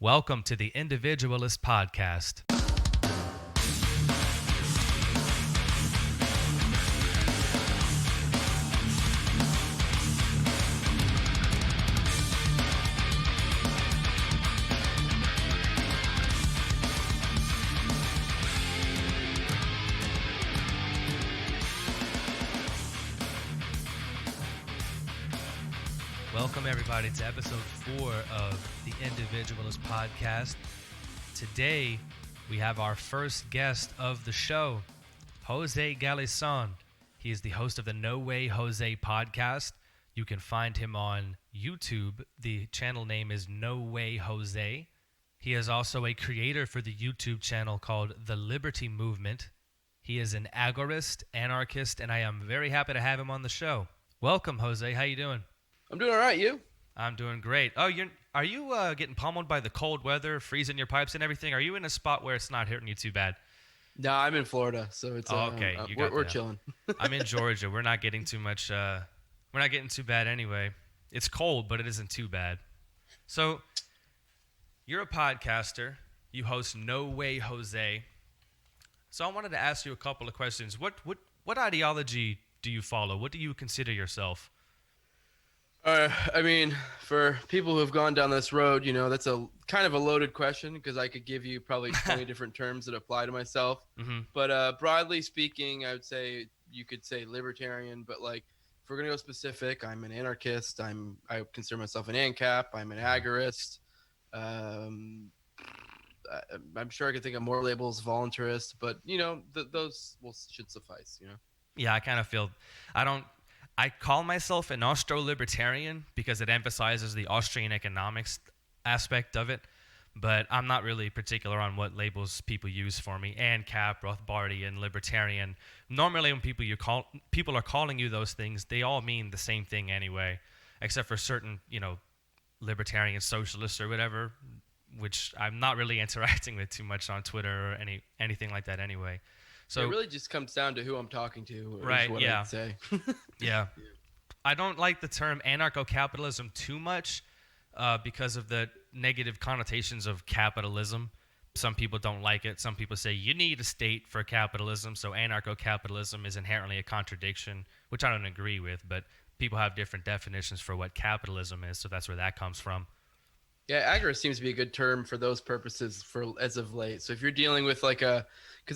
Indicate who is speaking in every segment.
Speaker 1: Welcome to the Individualist podcast. Welcome, everybody, to episode 4 of the Individualist podcast. Today, we have our first guest of the show, Jose Galison. He is the host of the No Way Jose podcast. You can find him on YouTube. The channel name is No Way Jose. He is also a creator for the YouTube channel called The Liberty Movement. He is an agorist, anarchist, and I am very happy to have him on the show. Welcome, Jose. How you doing?
Speaker 2: I'm doing all right. You?
Speaker 1: I'm doing great. Oh, are you getting pummeled by the cold weather, freezing your pipes and everything? Are you in a spot where it's not hurting you too bad?
Speaker 2: No, I'm in Florida, so it's
Speaker 1: okay.
Speaker 2: We're chilling.
Speaker 1: I'm in Georgia. We're not getting too much. We're not getting too bad anyway. It's cold, but it isn't too bad. So, you're a podcaster. You host No Way Jose. So I wanted to ask you a couple of questions. What ideology do you follow? What do you consider yourself?
Speaker 2: I mean, for people who have gone down this road, you know, that's a kind of a loaded question because I could give you probably 20 different terms that apply to myself.
Speaker 1: Mm-hmm.
Speaker 2: But broadly speaking, I would say you could say libertarian. But like, if we're gonna go specific, I'm an anarchist. I consider myself an ANCAP. I'm an agorist. I'm sure I could think of more labels, voluntarist. But you know, those should suffice. You know.
Speaker 1: Yeah, I kind of feel I call myself an Austro-libertarian because it emphasizes the Austrian economics aspect of it, but I'm not really particular on what labels people use for me. ANCAP, Rothbardian, libertarian. Normally when people are calling you those things, they all mean the same thing anyway, except for certain, libertarian socialists or whatever, which I'm not really interacting with too much on Twitter or anything like that anyway. So
Speaker 2: it really just comes down to who I'm talking to.
Speaker 1: Right,
Speaker 2: what
Speaker 1: yeah.
Speaker 2: I'd say.
Speaker 1: Yeah. I don't like the term anarcho-capitalism too much because of the negative connotations of capitalism. Some people don't like it. Some people say you need a state for capitalism, so anarcho-capitalism is inherently a contradiction, which I don't agree with, but people have different definitions for what capitalism is, so that's where that comes from.
Speaker 2: Yeah, agorist seems to be a good term for those purposes as of late. So if you're dealing with because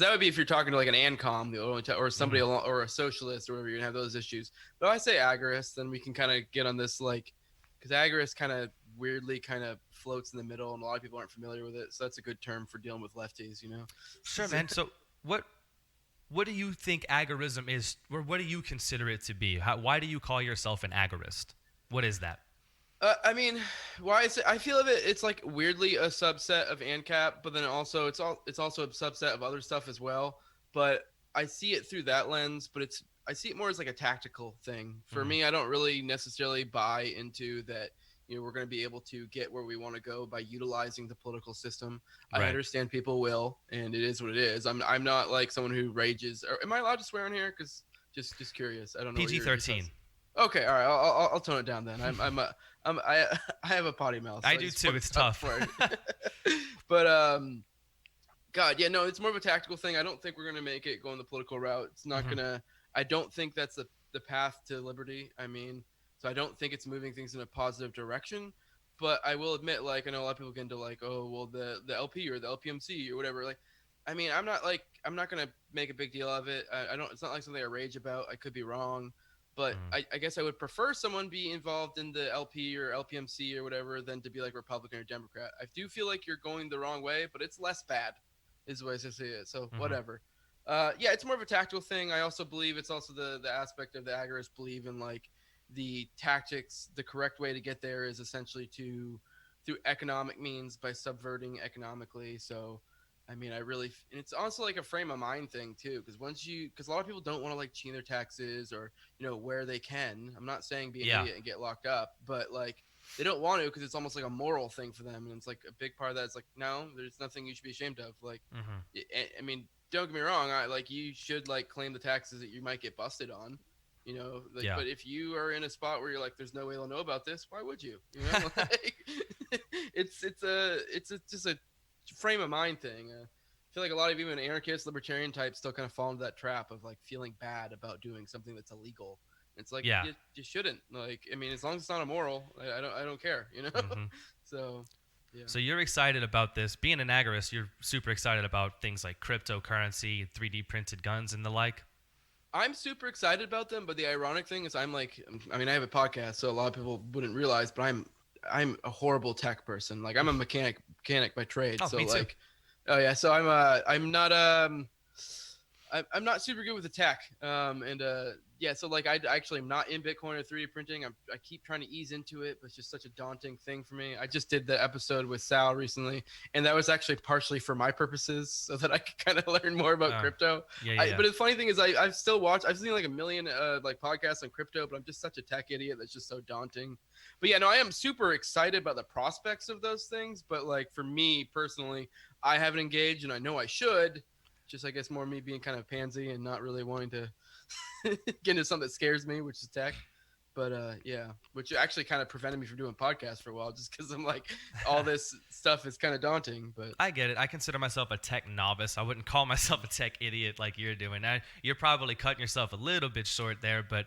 Speaker 2: that would be if you're talking to like an ANCOM or somebody or a socialist or whatever, you're gonna have those issues. But if I say agorist, then we can kind of get on this because agorist kind of weirdly kind of floats in the middle, and a lot of people aren't familiar with it. So that's a good term for dealing with lefties, you know.
Speaker 1: Sure, man. So what do you think agorism is, or what do you consider it to be? Why do you call yourself an agorist? What is that?
Speaker 2: I mean, I feel it's like weirdly a subset of ANCAP, but then also it's also a subset of other stuff as well. But I see it through that lens, but I see it more as like a tactical thing. For me, I don't really necessarily buy into that. You know, we're going to be able to get where we want to go by utilizing the political system. Right. I understand people will, and it is what it is. I'm not like someone who rages. Am I allowed to swear on here? Because just curious. I don't know.
Speaker 1: PG-13.
Speaker 2: Okay, all right. I'll tone it down then. I have a potty mouth. So
Speaker 1: I do too. It's tough.
Speaker 2: But God, yeah, no, it's more of a tactical thing. I don't think we're gonna make it going the political route. It's not gonna. I don't think that's the path to liberty. I mean, so I don't think it's moving things in a positive direction. But I will admit, I know a lot of people get into oh, well, the LP or the LPMC or whatever. I mean, I'm not gonna make a big deal of it. I don't. It's not like something I rage about. I could be wrong. But I guess I would prefer someone be involved in the LP or LPMC or whatever than to be like Republican or Democrat. I do feel like you're going the wrong way, but it's less bad is the way I see it. So whatever. Yeah, it's more of a tactical thing. I also believe it's also the aspect of the agorists believe in the tactics. The correct way to get there is essentially through economic means by subverting economically. So I mean, and it's also like a frame of mind thing too, because because a lot of people don't want to cheat their taxes or, where they can. I'm not saying be an idiot and get locked up, but they don't want to because it's almost like a moral thing for them. And it's like a big part of that is no, there's nothing you should be ashamed of. I mean, don't get me wrong. You should claim the taxes that you might get busted on, Like,
Speaker 1: Yeah.
Speaker 2: but if you are in a spot where you're like, there's no way they'll know about this, why would you? Like, it's just a frame of mind thing. I feel like a lot of even anarchist, libertarian types still kind of fall into that trap of like feeling bad about doing something that's illegal. It's like
Speaker 1: Yeah.
Speaker 2: you shouldn't. Like, I mean, as long as it's not immoral, I don't care.
Speaker 1: Hmm.
Speaker 2: So, yeah.
Speaker 1: So you're excited about this. Being an agorist, you're super excited about things like cryptocurrency, 3D printed guns, and the like.
Speaker 2: I'm super excited about them, but the ironic thing is I mean, I have a podcast, so a lot of people wouldn't realize, but I'm a horrible tech person. Like, I'm a mechanic by trade.
Speaker 1: Oh,
Speaker 2: So
Speaker 1: me too.
Speaker 2: like, oh yeah, so I'm not super good with the tech. And yeah, so like I actually am not in Bitcoin or 3D printing. I keep trying to ease into it, but it's just such a daunting thing for me. I just did the episode with Sal recently, and that was actually partially for my purposes, so that I could kind of learn more about crypto.
Speaker 1: Yeah.
Speaker 2: But the funny thing is, I've seen like a million like podcasts on crypto, but I'm just such a tech idiot that's just so daunting. But yeah, no, I am super excited about the prospects of those things. But like for me personally, I haven't engaged, and I know I should. Just I guess more me being kind of pansy and not really wanting to get into something that scares me, which is tech. But yeah, which actually kind of prevented me from doing podcasts for a while, just because I'm like, all this stuff is kind of daunting. But
Speaker 1: I get it. I consider myself a tech novice. I wouldn't call myself a tech idiot like you're doing. You're probably cutting yourself a little bit short there, but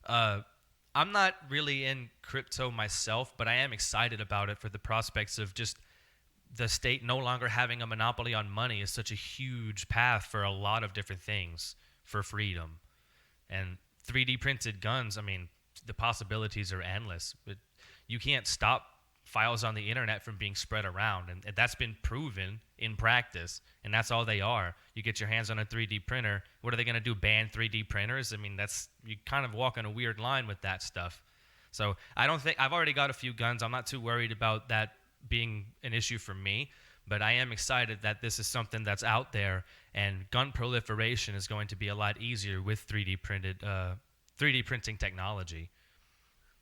Speaker 1: I'm not really in crypto myself, but I am excited about it for the prospects of just the state no longer having a monopoly on money is such a huge path for a lot of different things for freedom. And 3D printed guns, I mean, the possibilities are endless. But you can't stop files on the internet from being spread around, and that's been proven in practice. And that's all they are. You get your hands on a 3D printer. What are they going to do? Ban 3D printers? I mean, you kind of walk on a weird line with that stuff. So I don't think I've already got a few guns. I'm not too worried about that being an issue for me, but I am excited that this is something that's out there, and gun proliferation is going to be a lot easier with 3D printing technology.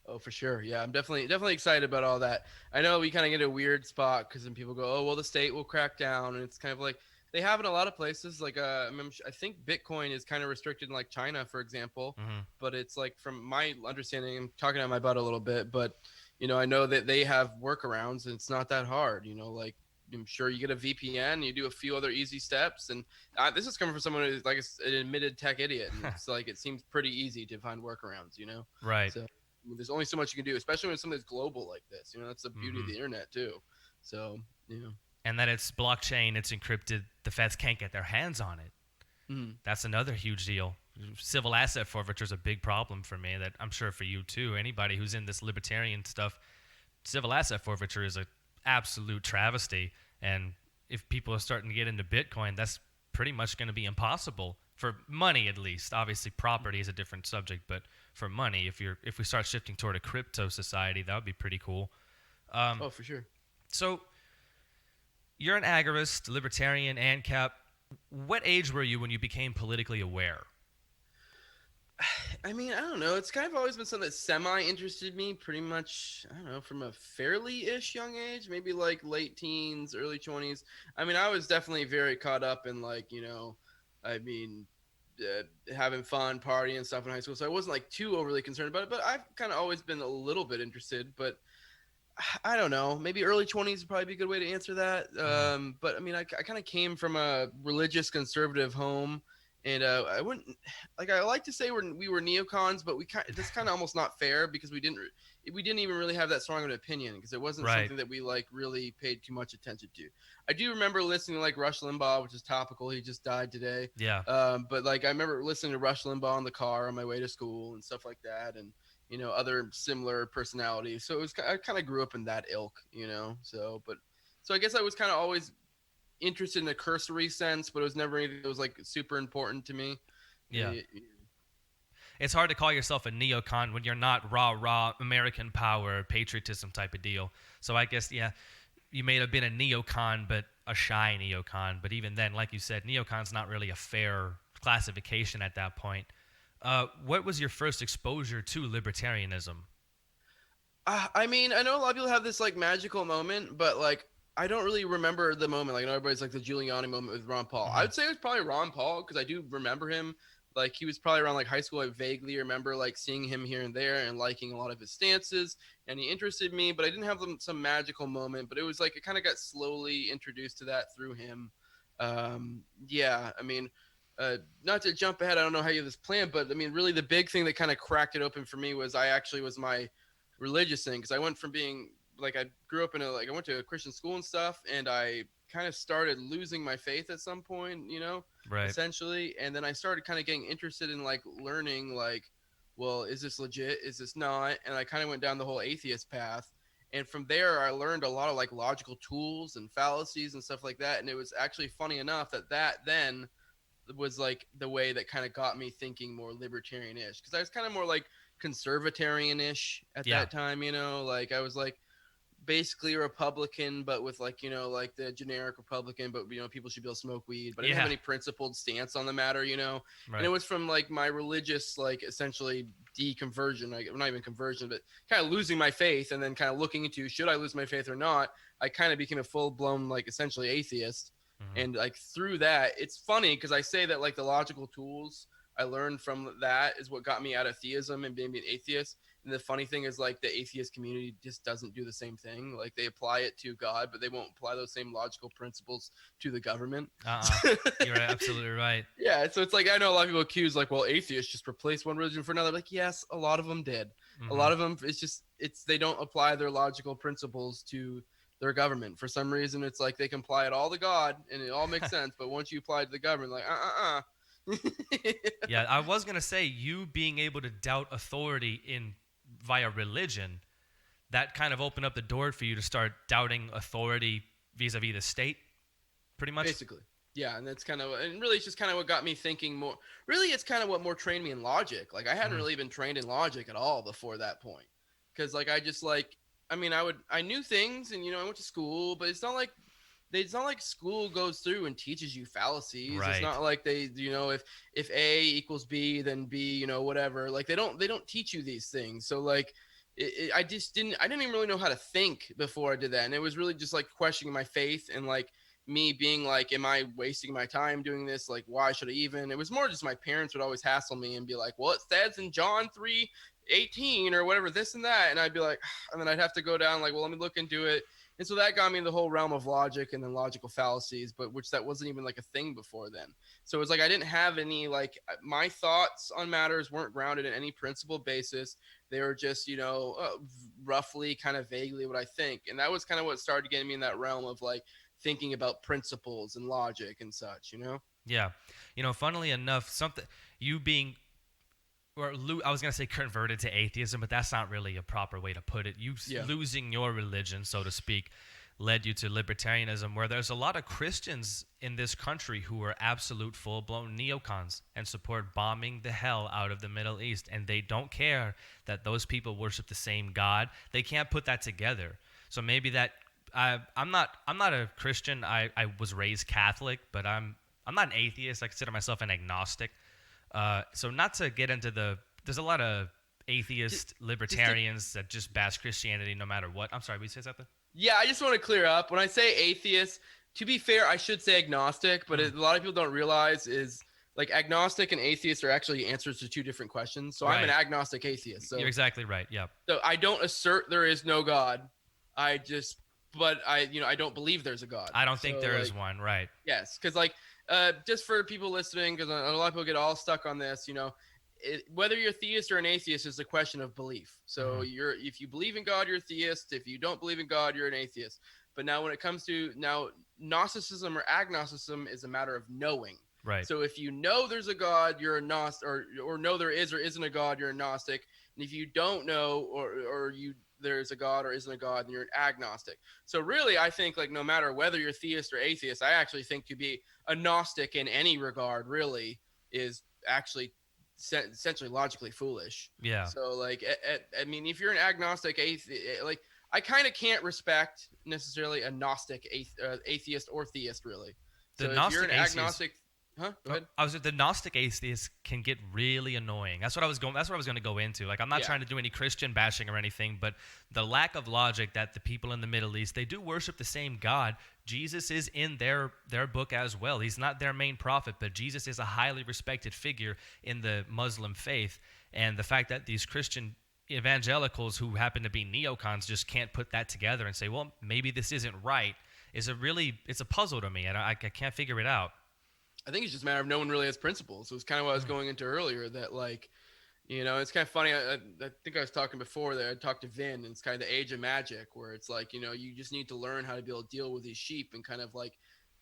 Speaker 2: oh, for sure, yeah, I'm definitely excited about all that. I know we kind of get a weird spot because then people go, oh well, the state will crack down, and it's kind of like they have in a lot of places. Like I think Bitcoin is kind of restricted in like China, for example,
Speaker 1: Mm-hmm.
Speaker 2: but it's like from my understanding, I'm talking out my butt a little bit, but I know that they have workarounds and it's not that hard. Like I'm sure you get a VPN, you do a few other easy steps, and this is coming from someone who's like an admitted tech idiot, and it's like it seems pretty easy to find workarounds.
Speaker 1: Right.
Speaker 2: So I mean, there's only so much you can do, especially when it's something that's global like this. That's the beauty of the internet too. So
Speaker 1: And that it's blockchain, it's encrypted. The feds can't get their hands on it. That's another huge deal. Civil asset forfeiture is a big problem for me, that I'm sure for you too. Anybody who's in this libertarian stuff, civil asset forfeiture is an absolute travesty. And if people are starting to get into Bitcoin, that's pretty much going to be impossible for money, at least. Obviously, property is a different subject, but for money, if we start shifting toward a crypto society, that would be pretty cool.
Speaker 2: oh, for sure.
Speaker 1: So you're an agorist, libertarian, ANCAP. What age were you when you became politically aware?
Speaker 2: I mean, I don't know. It's kind of always been something that semi-interested me pretty much, I don't know, from a fairly-ish young age, maybe like late teens, early 20s. I mean, I was definitely very caught up in like, I mean, having fun, partying and stuff in high school. So I wasn't like too overly concerned about it, but I've kind of always been a little bit interested. But I don't know, maybe early 20s would probably be a good way to answer that. But I mean, I kind of came from a religious conservative home. And I wouldn't like. I like to say we were neocons, but that's kind of almost not fair because we didn't even really have that strong of an opinion because it wasn't
Speaker 1: Right.
Speaker 2: something that we like really paid too much attention to. I do remember listening to like Rush Limbaugh, which is topical. He just died today.
Speaker 1: Yeah.
Speaker 2: But like I remember listening to Rush Limbaugh in the car on my way to school and stuff like that, and other similar personalities. So I kind of grew up in that ilk, So I guess I was kind of always interested in a cursory sense, but it was never anything that was like super important to me.
Speaker 1: Yeah. It's hard to call yourself a neocon when you're not raw American power, patriotism type of deal. So I guess, yeah, you may have been a neocon, but a shy neocon. But even then, like you said, neocon's not really a fair classification at that point. What was your first exposure to libertarianism?
Speaker 2: I mean, I know a lot of people have this like magical moment, but like I don't really remember the moment. Like, everybody's like the Giuliani moment with Ron Paul. I would say it was probably Ron Paul because I do remember him like he was probably around like high school. I vaguely remember like seeing him here and there and liking a lot of his stances, and he interested me, but I didn't have some magical moment. But it was like it kind of got slowly introduced to that through him. Yeah, I mean, not to jump ahead, I don't know how you have this plan, but I mean, really the big thing that kind of cracked it open for me was I actually was my religious thing, because I went from being like I grew up in a like I went to a Christian school and stuff, and I kind of started losing my faith at some point,
Speaker 1: Right.
Speaker 2: essentially, and then I started kind of getting interested in like learning like, well, is this legit? Is this not? And I kind of went down the whole atheist path. And from there, I learned a lot of like logical tools and fallacies and stuff like that. And it was actually funny enough that then was like the way that kind of got me thinking more libertarian-ish, because I was kind of more like conservatarian-ish at that time, like I was like basically a Republican, but with like, like the generic Republican, but people should be able to smoke weed, but I didn't have any principled stance on the matter,
Speaker 1: Right.
Speaker 2: And it was from like my religious, like essentially deconversion, like not even conversion, but kind of losing my faith, and then kind of looking into, should I lose my faith or not? I kind of became a full blown, like essentially atheist. And like through that, it's funny because I say that like the logical tools I learned from that is what got me out of theism and being an atheist. And the funny thing is like the atheist community just doesn't do the same thing. Like they apply it to God, but they won't apply those same logical principles to the government.
Speaker 1: You're absolutely right.
Speaker 2: Yeah. So it's like, I know a lot of people accuse like, well, atheists just replace one religion for another. Like, yes, a lot of them did. A lot of them, they don't apply their logical principles to their government. For some reason, it's like they can apply it all to God and it all makes sense. But once you apply it to the government, like,
Speaker 1: Yeah, I was going to say, you being able to doubt authority via religion, that kind of opened up the door for you to start doubting authority vis-a-vis the state, pretty much?
Speaker 2: Basically. Yeah, and that's kind of, and really it's just kind of what got me thinking more. Really, it's kind of what more trained me in logic. Like I hadn't really been trained in logic at all before that point. Because like I just like, I mean, I knew things, and I went to school, but it's not like school goes through and teaches you fallacies.
Speaker 1: Right.
Speaker 2: It's not like they, if A equals B, then B, whatever. Like they don't teach you these things. So like, I didn't even really know how to think before I did that. And it was really just like questioning my faith and like me being like, am I wasting my time doing this? Like, why should I even? It was more just my parents would always hassle me and be like, well, it says in John 3:18 or whatever, this and that. And I'd be like, and then I'd have to go down like, well, let me look into it. And so that got me in the whole realm of logic and then logical fallacies, but which that wasn't even like a thing before then. So it was like I didn't have any, like my thoughts on matters weren't grounded in any principle basis. They were just, roughly kind of vaguely what I think. And that was kind of what started getting me in that realm of like thinking about principles and logic and such,
Speaker 1: Yeah. Funnily enough, you being, or I was going to say converted to atheism, but that's not really a proper way to put it. Losing your religion, so to speak, led you to libertarianism, where there's a lot of Christians in this country who are absolute full-blown neocons and support bombing the hell out of the Middle East, and they don't care that those people worship the same God. They can't put that together. So maybe that I'm not a Christian. I was raised Catholic, but I'm not an atheist. I consider myself an agnostic. So not to get into there's a lot of atheist libertarians that just bash Christianity no matter what. I'm sorry, will you say something?
Speaker 2: Yeah, I just want to clear up. When I say atheist, to be fair, I should say agnostic, but a lot of people don't realize is like agnostic and atheist are actually answers to two different questions. So I'm an agnostic atheist. So
Speaker 1: you're exactly right. Yeah.
Speaker 2: So I don't assert there is no God. I don't believe there's a God.
Speaker 1: I don't think there is one. Right.
Speaker 2: Yes. Cause like, just for people listening, because a lot of people get all stuck on this, whether you're a theist or an atheist is a question of belief. So if you believe in God, you're a theist. If you don't believe in God, you're an atheist. But now when it comes to Gnosticism or agnosticism is a matter of knowing.
Speaker 1: Right.
Speaker 2: So if you know there's a God, you're a Gnostic, or know there is or isn't a God, you're a Gnostic. And if you don't know or there's a God or isn't a God, then you're an agnostic. So really, I think like no matter whether you're theist or atheist, I actually think to be a Gnostic in any regard really is actually essentially logically foolish.
Speaker 1: Yeah.
Speaker 2: So like, I mean, if you're an agnostic atheist, like I kind of can't respect necessarily a Gnostic atheist or theist really. So if you're an agnostic, Huh? Go ahead.
Speaker 1: The Gnostic atheists can get really annoying. That's what I was going to go into. Like, I'm not trying to do any Christian bashing or anything, but the lack of logic that the people in the Middle East, they do worship the same God. Jesus is in their book as well. He's not their main prophet, but Jesus is a highly respected figure in the Muslim faith. And the fact that these Christian evangelicals who happen to be neocons just can't put that together and say, well, maybe this isn't right, it's a puzzle to me. I can't figure it out.
Speaker 2: I think it's just a matter of no one really has principles. So it's kind of what I was going into earlier, that like, you know, it's kind of funny. I think I was talking before that I talked to Vin, and it's kind of the age of magic, where it's like, you know, you just need to learn how to be able to deal with these sheep and kind of like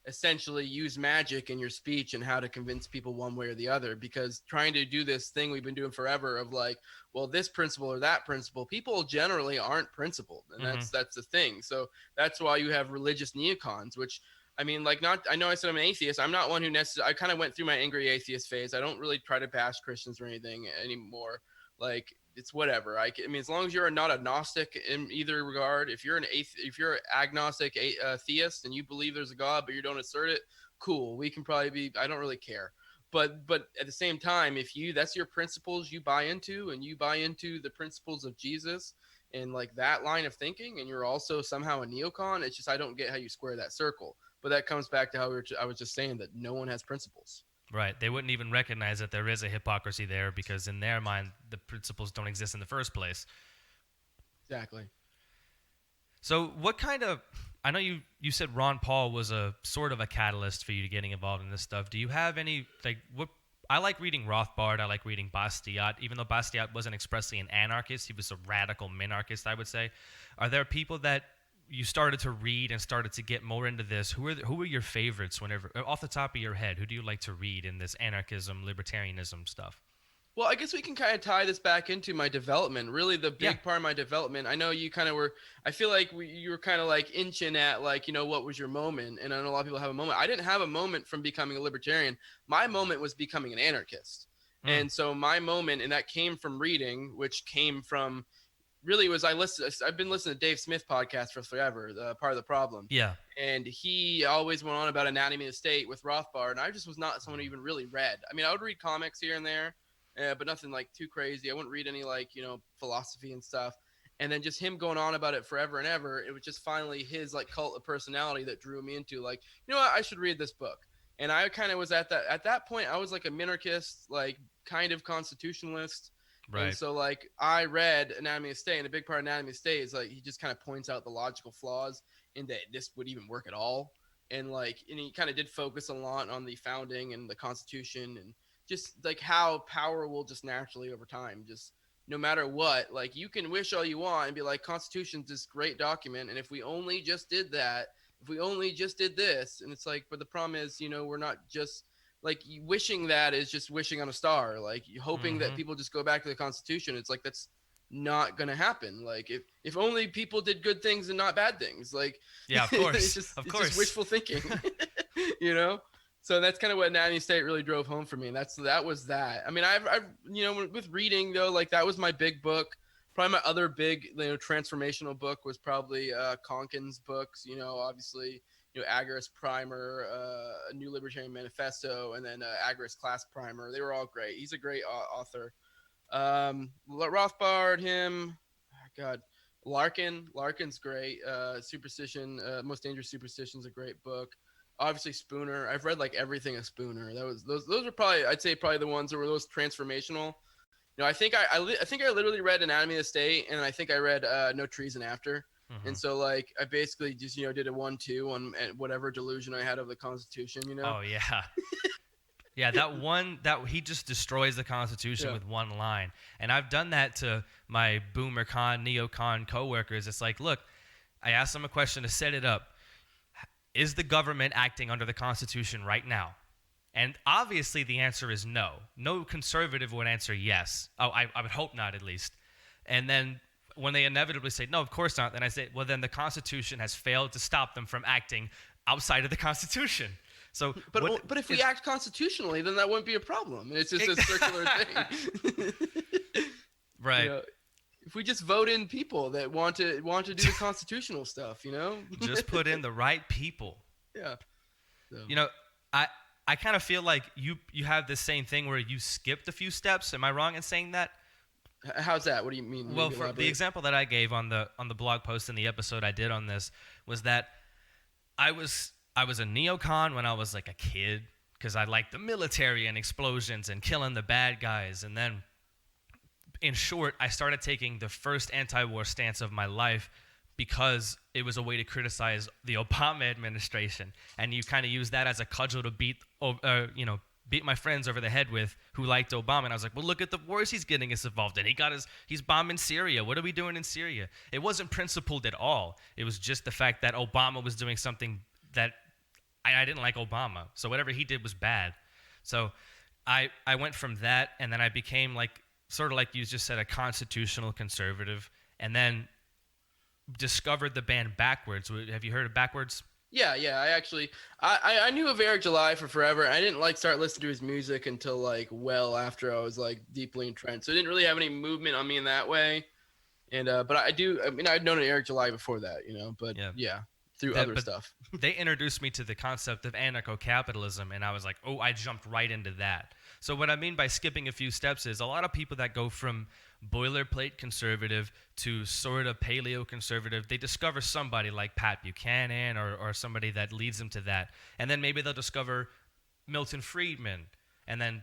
Speaker 2: essentially use magic in your speech and how to convince people one way or the other. Because trying to do this thing we've been doing forever of like, well, this principle or that principle, people generally aren't principled, and that's the thing. So that's why you have religious neocons, which, I mean, like, I know I said I'm an atheist. I'm not one who necessarily, I kind of went through my angry atheist phase. I don't really try to bash Christians or anything anymore. Like, it's whatever. I mean, as long as you're not a Gnostic in either regard, if you're if you're an agnostic theist and you believe there's a God, but you don't assert it, cool. We can probably be, I don't really care. But at the same time, if that's your principles you buy into, and you buy into the principles of Jesus and like that line of thinking, and you're also somehow a neocon, it's just, I don't get how you square that circle. But that comes back to how I was just saying that no one has principles.
Speaker 1: Right. They wouldn't even recognize that there is a hypocrisy there, because in their mind, the principles don't exist in the first place.
Speaker 2: Exactly.
Speaker 1: So what kind of, I know you said Ron Paul was a sort of a catalyst for you getting involved in this stuff. Do you have any, like, what, I like reading Rothbard, I like reading Bastiat, even though Bastiat wasn't expressly an anarchist, he was a radical minarchist, I would say. Are there people that you started to read and started to get more into this? Who are your favorites, whenever, off the top of your head? Who do you like to read in this anarchism, libertarianism stuff?
Speaker 2: Well, I guess we can kind of tie this back into my development. Really, the big part of my development, I know you kind of were, I feel like you were kind of like inching at, like, you know, what was your moment? And I know a lot of people have a moment. I didn't have a moment from becoming a libertarian. My moment was becoming an anarchist. And so my moment, and that came from reading, which came from, really was, I've been listening to Dave Smith podcast for forever, the Part of the Problem.
Speaker 1: Yeah.
Speaker 2: And he always went on about Anatomy of the State with Rothbard, and I just was not someone who even really read. I mean, I would read comics here and there, but nothing like too crazy. I wouldn't read any, like, you know, philosophy and stuff. And then just him going on about it forever and ever, it was just finally his like cult of personality that drew me into, like, you know what, I should read this book. And I kind of was at that point, I was like a minarchist, like kind of constitutionalist. Right. And so, like, I read Anatomy of the State, and a big part of Anatomy of the State is, like, he just kind of points out the logical flaws in that this would even work at all. And, like, and he kind of did focus a lot on the founding and the Constitution, and just, like, how power will just naturally over time, just no matter what, like, you can wish all you want and be like, Constitution's this great document, and if we only just did that, if we only just did this, and it's like, but the problem is, you know, we're not just, like, wishing that is just wishing on a star, like hoping that people just go back to the Constitution. It's like, that's not going to happen. Like, if only people did good things and not bad things, like,
Speaker 1: yeah, of course,
Speaker 2: it's just wishful thinking, you know? So that's kind of what Anatomy of the State really drove home for me. And that was that. I mean, I've, you know, with reading though, like that was my big book. Probably my other big, you know, transformational book was probably Konkin's books, you know, obviously, you know, Agorist Primer, A New Libertarian Manifesto, and then Agorist Class Primer. They were all great. He's a great author. Rothbard, him, God, Larkin's great. Superstition, Most Dangerous Superstition is a great book. Obviously Spooner. I've read like everything of Spooner. Those are probably, I'd say probably the ones that were most transformational. You know, I think I literally read Anatomy of the State, and I think I read No Treason After. And so, like, I basically just, you know, did a 1-2 on whatever delusion I had of the Constitution, you know?
Speaker 1: Oh, yeah. Yeah, that he just destroys the Constitution with one line. And I've done that to my boomer con, neocon coworkers. It's like, look, I asked them a question to set it up. Is the government acting under the Constitution right now? And obviously the answer is no. No conservative would answer yes. Oh, I would hope not, at least. And then when they inevitably say, no, of course not, then I say, well, then the Constitution has failed to stop them from acting outside of the Constitution. So,
Speaker 2: but if we act constitutionally, then that wouldn't be a problem. It's just a circular thing.
Speaker 1: Right.
Speaker 2: You know, if we just vote in people that want to do the constitutional stuff, you know?
Speaker 1: Just put in the right people.
Speaker 2: Yeah. So.
Speaker 1: You know, I kind of feel like you have this same thing where you skipped a few steps. Am I wrong in saying that?
Speaker 2: How's that? What do you mean?
Speaker 1: Well,
Speaker 2: Maybe
Speaker 1: for the
Speaker 2: elaborate.
Speaker 1: example that I gave on the blog post in the episode I did on this was that I was a neocon when I was like a kid because I liked the military and explosions and killing the bad guys. And then, in short, I started taking the first anti-war stance of my life because it was a way to criticize the Obama administration, and you kind of use that as a cudgel to beat my friends over the head with who liked Obama. And I was like, well, look at the wars he's getting us involved in. He's bombing Syria. What are we doing in Syria? It wasn't principled at all. It was just the fact that Obama was doing something that I didn't like Obama. So whatever he did was bad. So I went from that, and then I became like sort of like you just said, a constitutional conservative, and then discovered the band Backwards. Have you heard of Backwards?
Speaker 2: Yeah. I actually, I knew of Eric July for forever. I didn't like start listening to his music until like well after I was like deeply entrenched. So it didn't really have any movement on me in that way. And but I mean, I'd known Eric July before that, But yeah through other stuff.
Speaker 1: They introduced me to the concept of anarcho-capitalism, and I was like, oh, I jumped right into that. So what I mean by skipping a few steps is a lot of people that go from boilerplate conservative to sort of paleo-conservative, they discover somebody like Pat Buchanan or somebody that leads them to that. And then maybe they'll discover Milton Friedman, and then,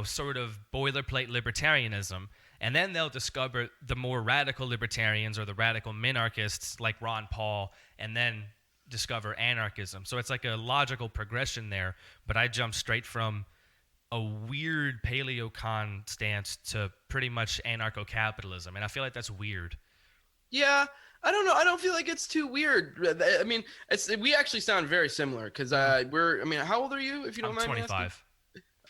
Speaker 1: sort of boilerplate libertarianism. And then they'll discover the more radical libertarians or the radical minarchists like Ron Paul, and then discover anarchism. So it's like a logical progression there, but I jumped straight from a weird paleocon stance to pretty much anarcho-capitalism, and I feel like that's weird.
Speaker 2: Yeah, I don't know. I don't feel like it's too weird. I mean, we actually sound very similar because how old are you, if you don't mind me asking?
Speaker 1: 25.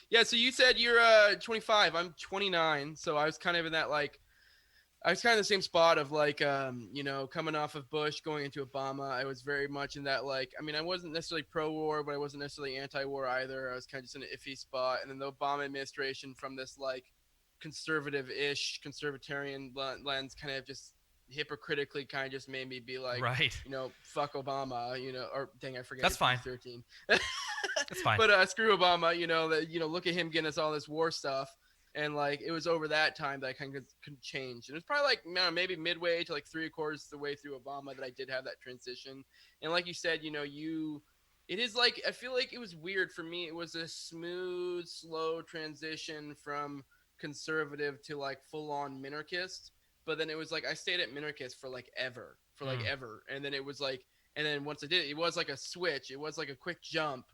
Speaker 2: Yeah, so you said you're 25. I'm 29, so I was kind of in that I was kind of in the same spot of coming off of Bush, going into Obama. I was very much in that I wasn't necessarily pro-war, but I wasn't necessarily anti-war either. I was kind of just in an iffy spot. And then the Obama administration, from this conservative-ish, conservatarian lens, kind of just hypocritically kind of just made me be like,
Speaker 1: right,
Speaker 2: fuck Obama, or dang, I forget.
Speaker 1: That's fine.
Speaker 2: 13.
Speaker 1: That's fine.
Speaker 2: But screw Obama, look at him getting us all this war stuff. And it was over that time that I kind of could change. And it was probably maybe midway to 3/4 the way through Obama that I did have that transition. And like you said, it is I feel like it was weird for me. It was a smooth, slow transition from conservative to full on minarchist. But then it was I stayed at minarchist for ever, ever. And then it was and then once I did it, it was a switch. It was a quick jump.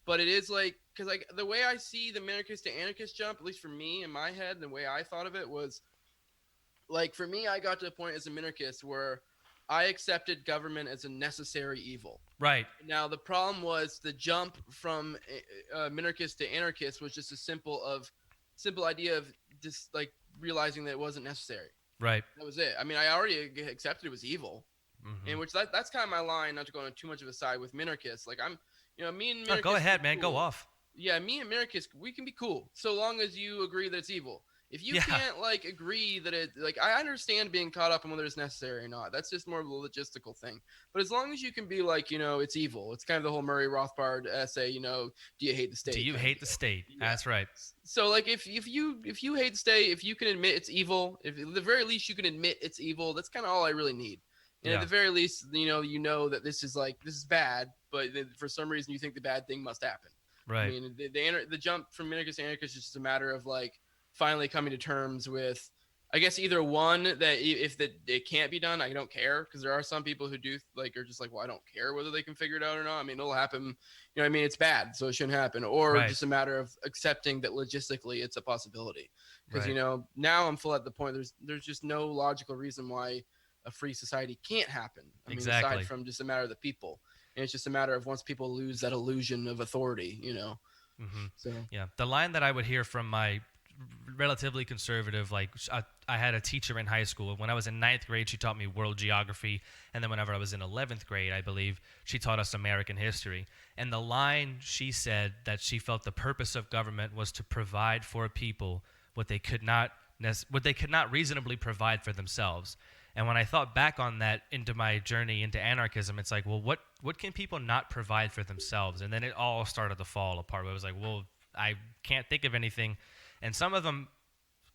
Speaker 2: But it is because the way I see the minarchist to anarchist jump, at least for me in my head, the way I thought of it was for me, I got to a point as a minarchist where I accepted government as a necessary evil.
Speaker 1: Right.
Speaker 2: Now, the problem was the jump from minarchist to anarchist was just a simple idea of just realizing that it wasn't necessary.
Speaker 1: Right.
Speaker 2: That was it. I mean, I already accepted it was evil.
Speaker 1: Mm-hmm.
Speaker 2: And that's kind of my line, not to go on too much of a side with minarchists. Me and Minarchist,
Speaker 1: go ahead, man.
Speaker 2: cool.
Speaker 1: Go off.
Speaker 2: Yeah, me and Minarchist, we can be cool so long as you agree that it's evil. If you can't agree that it I understand being caught up on whether it's necessary or not. That's just more of a logistical thing. But as long as you can be it's evil. It's kind of the whole Murray Rothbard essay. Do you hate the state?
Speaker 1: Do you hate the state? Yeah. That's right.
Speaker 2: So if you hate the state, if you can admit it's evil, if at the very least you can admit it's evil, that's kind of all I really need. And at the very least, that this is bad, but for some reason you think the bad thing must happen.
Speaker 1: Right.
Speaker 2: I mean, the jump from minarchist to anarchist is just a matter of finally coming to terms with, I guess, either one, that if it can't be done, I don't care, because there are some people who do are just well, I don't care whether they can figure it out or not. I mean, it'll happen. It's bad, so it shouldn't happen. Or just a matter of accepting that logistically it's a possibility. Because now I'm full at the point. There's just no logical reason why a free society can't happen. I mean, aside from just a matter of the people. And it's just a matter of once people lose that illusion of authority,
Speaker 1: Mm-hmm.
Speaker 2: So
Speaker 1: yeah, the line that I would hear from my relatively conservative, I had a teacher in high school. When I was in 9th grade, she taught me world geography. And then whenever I was in 11th grade, I believe, she taught us American history. And the line she said that she felt the purpose of government was to provide for a people what they could not reasonably provide for themselves. And when I thought back on that into my journey into anarchism, it's like, well, what can people not provide for themselves? And then it all started to fall apart. It was like, well, I can't think of anything. And some of them,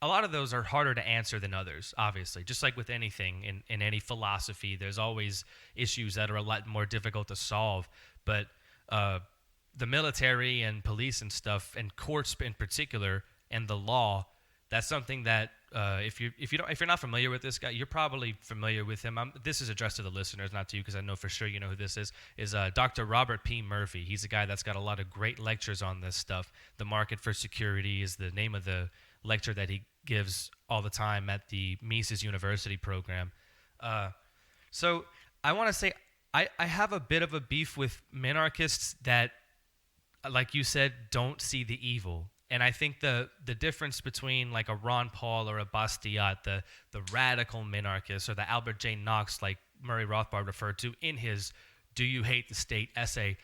Speaker 1: a lot of those are harder to answer than others, obviously. Just like with anything in any philosophy, there's always issues that are a lot more difficult to solve. But the military and police and stuff, and courts in particular, and the law, that's something that if you're not familiar with this guy, you're probably familiar with him. This is addressed to the listeners, not to you, because I know for sure you know who this is Dr. Robert P. Murphy. He's a guy that's got a lot of great lectures on this stuff. The Market for Security is the name of the lecture that he gives all the time at the Mises University program. So I want to say I have a bit of a beef with minarchists that, like you said, don't see the evil. And I think the difference between like a Ron Paul or a Bastiat, the radical minarchist, or the Albert J. Knox, like Murray Rothbard referred to in his "Do You Hate the State" essay,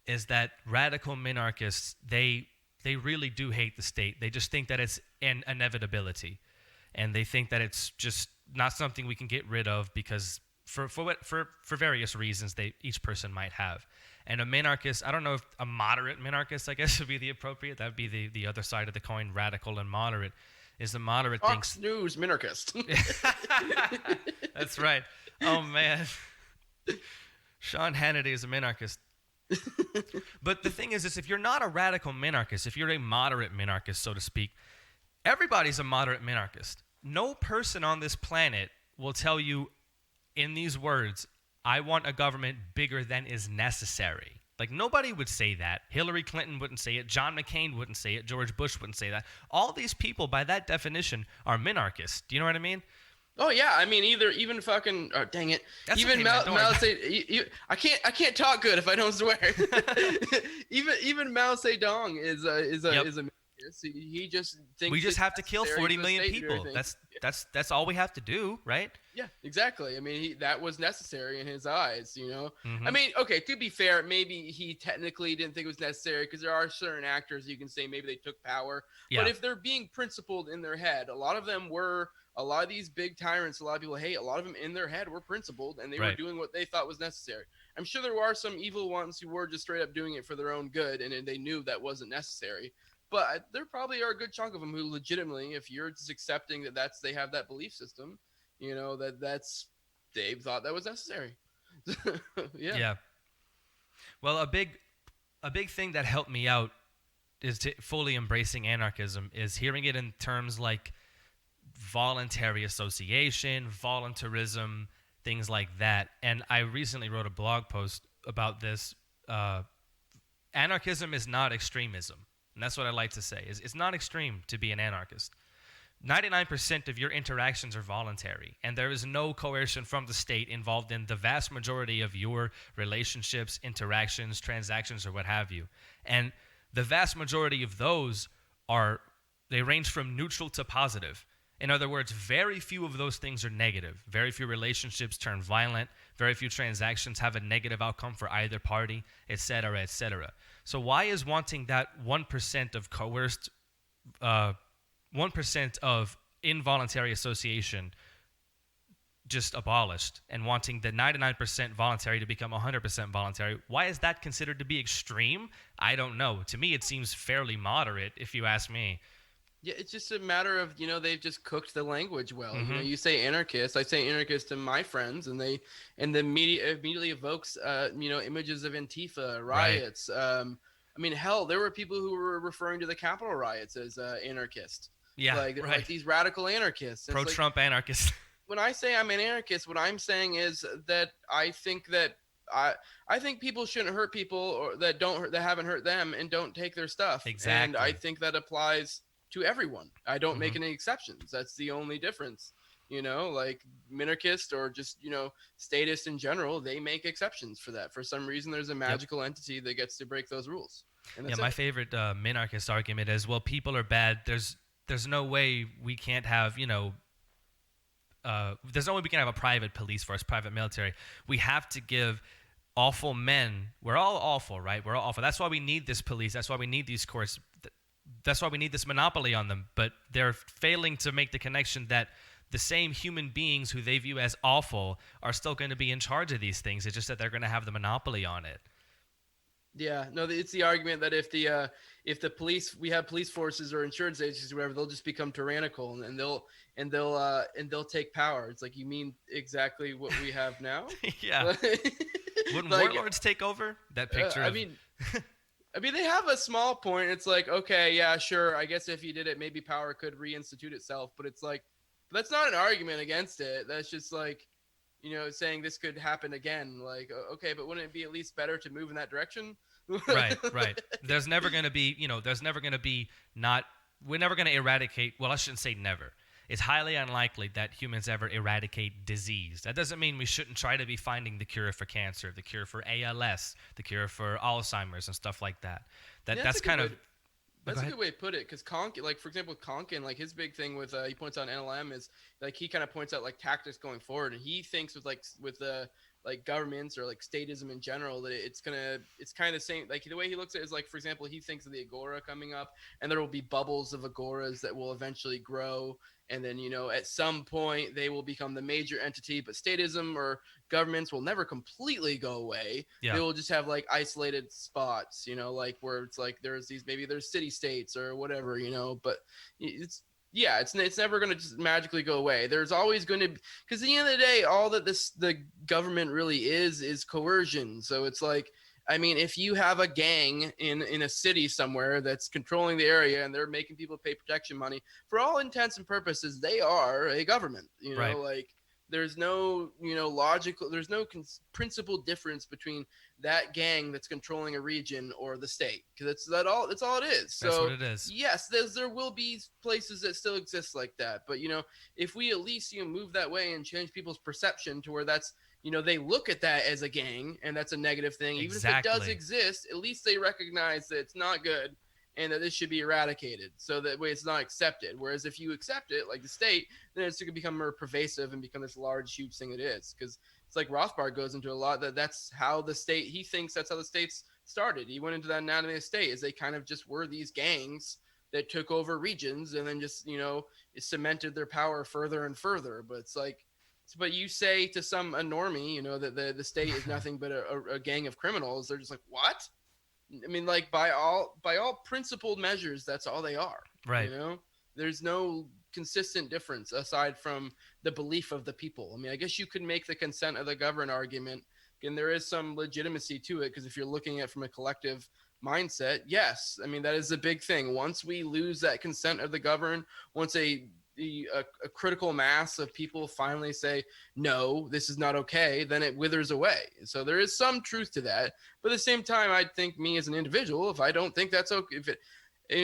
Speaker 1: is that radical minarchists, they really do hate the state. They just think that it's an inevitability, and they think that it's just not something we can get rid of because for various reasons each person might have. And a minarchist, I don't know if a moderate minarchist, I guess, would be the appropriate. That would be the other side of the coin, radical and moderate. Is the moderate
Speaker 2: Fox News minarchist.
Speaker 1: That's right. Oh, man. Sean Hannity is a minarchist. But the thing is if you're not a radical minarchist, if you're a moderate minarchist, so to speak, everybody's a moderate minarchist. No person on this planet will tell you in these words, I want a government bigger than is necessary. Like, nobody would say that. Hillary Clinton wouldn't say it. John McCain wouldn't say it. George Bush wouldn't say that. All these people, by that definition, are minarchists. Do you know what I mean?
Speaker 2: Oh yeah, I mean even fucking dang it.
Speaker 1: That's
Speaker 2: even
Speaker 1: okay,
Speaker 2: Mao Zedong. I can't talk good if I don't swear. even Mao Zedong is a minarchist. He just thinks
Speaker 1: we just have to kill 40 million people. That's all we have to do, right?
Speaker 2: Yeah, exactly. I mean, that was necessary in his eyes, you know?
Speaker 1: Mm-hmm.
Speaker 2: I mean, okay, to be fair, maybe he technically didn't think it was necessary because there are certain actors you can say maybe they took power.
Speaker 1: Yeah.
Speaker 2: But if they're being principled in their head, a lot of these big tyrants, a lot of people hate, a lot of them in their head were principled and they were doing what they thought was necessary. I'm sure there are some evil ones who were just straight up doing it for their own good and they knew that wasn't necessary. But there probably are a good chunk of them who legitimately, if you're just accepting that they have that belief system, you know, they thought that was necessary. Yeah.
Speaker 1: Well, a big thing that helped me out is to fully embracing anarchism is hearing it in terms like voluntary association, voluntarism, things like that. And I recently wrote a blog post about this. Anarchism is not extremism. And that's what I like to say. It's not extreme to be an anarchist. 99% of your interactions are voluntary, and there is no coercion from the state involved in the vast majority of your relationships, interactions, transactions, or what have you. And the vast majority of those they range from neutral to positive. In other words, very few of those things are negative. Very few relationships turn violent. Very few transactions have a negative outcome for either party, etc., etc. So why is wanting that 1% of coerced, 1% of involuntary association just abolished, and wanting the 99% voluntary to become 100% voluntary, why is that considered to be extreme? I don't know. To me, it seems fairly moderate, if you ask me.
Speaker 2: Yeah, it's just a matter of, you know, they've just cooked the language well.
Speaker 1: Mm-hmm.
Speaker 2: You know, you say anarchist, I say anarchist to my friends, and the media immediately evokes, images of Antifa, riots. Right. I mean, hell, there were people who were referring to the Capitol riots as anarchist.
Speaker 1: Yeah,
Speaker 2: like these radical anarchists.
Speaker 1: Pro-Trump anarchists.
Speaker 2: When I say I'm an anarchist, what I'm saying is that I think that I think people shouldn't hurt people or that haven't hurt them and don't take their stuff.
Speaker 1: Exactly.
Speaker 2: And I think that applies to everyone. I don't make any exceptions. That's the only difference. You know, like minarchist or just, you know, statists in general, they make exceptions for that. For some reason, there's a magical entity that gets to break those rules.
Speaker 1: Yeah, my favorite minarchist argument is, well, people are bad. There's no way we can't have, there's no way we can have a private police force, private military. We have to give awful men. We're all awful, right? We're all awful. That's why we need this police. That's why we need these courts. That's why we need this monopoly on them. But they're failing to make the connection that the same human beings who they view as awful are still going to be in charge of these things. It's just that they're going to have the monopoly on it.
Speaker 2: Yeah, no, it's the argument that if the police, we have police forces or insurance agencies or whatever, they'll just become tyrannical and they'll take power. It's like, you mean exactly what we have now?
Speaker 1: Yeah. Wouldn't
Speaker 2: Like,
Speaker 1: warlords take over? That picture of
Speaker 2: I mean, they have a small point. It's like, okay, yeah, sure. I guess if you did it, maybe power could reinstitute itself. But it's like, that's not an argument against it. That's just like, saying this could happen again. Like, okay, but wouldn't it be at least better to move in that direction?
Speaker 1: Right. There's never going to be, we're never going to eradicate, well, I shouldn't say never. It's highly unlikely that humans ever eradicate disease. That doesn't mean we shouldn't try to be finding the cure for cancer, the cure for ALS, the cure for Alzheimer's and stuff like that. That's kind of...
Speaker 2: That's a good way to put it, because Conkin, like, for example, Conkin, like, his big thing with he points out in NLM is, like, he kind of points out, like, tactics going forward, and he thinks with governments or like statism in general, that it's kind of the same. Like, the way he looks at it is, like, for example, he thinks of the agora coming up, and there will be bubbles of agoras that will eventually grow, and then at some point they will become the major entity. But statism or governments will never completely go away.
Speaker 1: Yeah.
Speaker 2: They will just have like isolated spots, like where it's like there's city states or whatever, but it's never going to just magically go away. There's always going to, because at the end of the day, all that the government really is coercion. So it's like, I mean, if you have a gang in a city somewhere that's controlling the area and they're making people pay protection money, for all intents and purposes, they are a government.
Speaker 1: Right.
Speaker 2: Like, there's no there's no principal difference between that gang that's controlling a region or the state, because that's all it is.
Speaker 1: That's what it is.
Speaker 2: Yes, there will be places that still exist like that, but if we at least move that way and change people's perception to where that's they look at that as a gang and that's a negative thing.
Speaker 1: Exactly.
Speaker 2: Even if it does exist, at least they recognize that it's not good and that this should be eradicated, so that way it's not accepted. Whereas if you accept it, like the state, then it's going to become more pervasive and become this large, huge thing it is. Because it's like Rothbard goes into a lot that's how the state, he thinks that's how the states started. He went into that anatomy of the state, is they kind of just were these gangs that took over regions and then just, it cemented their power further and further. But it's like, but you say to a normie, that the state is nothing but a gang of criminals. They're just like, what? I mean, like, by all principled measures, that's all they are.
Speaker 1: Right.
Speaker 2: There's no consistent difference aside from the belief of the people. I mean, I guess you could make the consent of the governed argument, and there is some legitimacy to it, because if you're looking at it from a collective mindset, yes, I mean, that is a big thing. Once we lose that consent of the governed, once a critical mass of people finally say, no, this is not okay, then it withers away. So there is some truth to that. But at the same time, I think me as an individual, if I don't think that's okay,